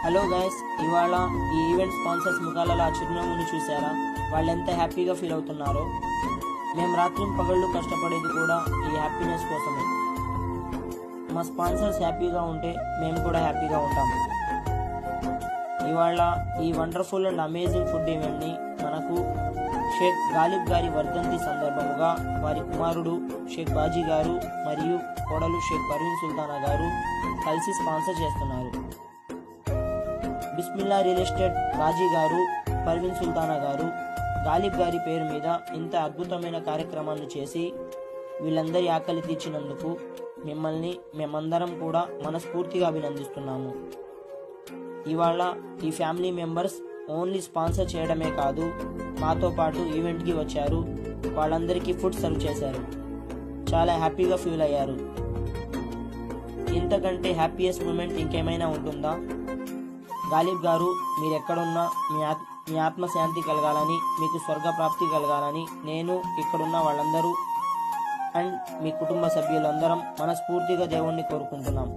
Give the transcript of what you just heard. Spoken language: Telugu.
హలో గైస్, ఇవాళ ఈ ఈవెంట్ స్పాన్సర్స్ ముఖాలలో ఆ చిరునవ్వుని చూసారా? వాళ్ళు ఎంత హ్యాపీగా ఫీల్ అవుతున్నారో. మేము రాత్రి పగళ్ళు కష్టపడేది కూడా ఈ హ్యాపీనెస్ కోసమే. మా స్పాన్సర్స్ హ్యాపీగా ఉంటే మేము కూడా హ్యాపీగా ఉంటాము. ఇవాళ ఈ వండర్ఫుల్ అండ్ అమేజింగ్ ఫుడ్ ఈవెంట్ని మనకు షేక్ గాలిబ్ గారి వర్ధంతి సందర్భముగా వారి కుమారుడు షేక్ బాజీ గారు మరియు కోడలు షేక్ పర్వీన్ సుల్తానా గారు కలిసి స్పాన్సర్ చేస్తున్నారు. బిస్మిల్లా రియల్ ఎస్టేట్ బాజీ గారు, పర్వీన్ సుల్తానా గారు గాలిబ్ గారి పేరు మీద ఇంత అద్భుతమైన కార్యక్రమాన్ని చేసి వీళ్ళందరి ఆకలి తీర్చినందుకు మిమ్మల్ని మేమందరం కూడా మనస్ఫూర్తిగా అభినందిస్తున్నాము. ఇవాళ ఈ ఫ్యామిలీ మెంబర్స్ ఓన్లీ స్పాన్సర్ చేయడమే కాదు, మాతో పాటు ఈవెంట్కి వచ్చారు. వాళ్ళందరికీ ఫుడ్ సర్వ్ చేశారు. చాలా హ్యాపీగా ఫీల్ అయ్యారు. ఇంతకంటే హ్యాపీయెస్ట్ మూమెంట్ ఇంకేమైనా ఉంటుందా? గాలిబ్ గారు, మీరు ఎక్కడున్నా మీ ఆత్మశాంతి కలగాలని, మీకు స్వర్గప్రాప్తి కలగాలని నేను, ఇక్కడున్న వాళ్ళందరూ అండ్ మీ కుటుంబ సభ్యులందరం మనస్ఫూర్తిగా దేవుణ్ణి కోరుకుంటున్నాం.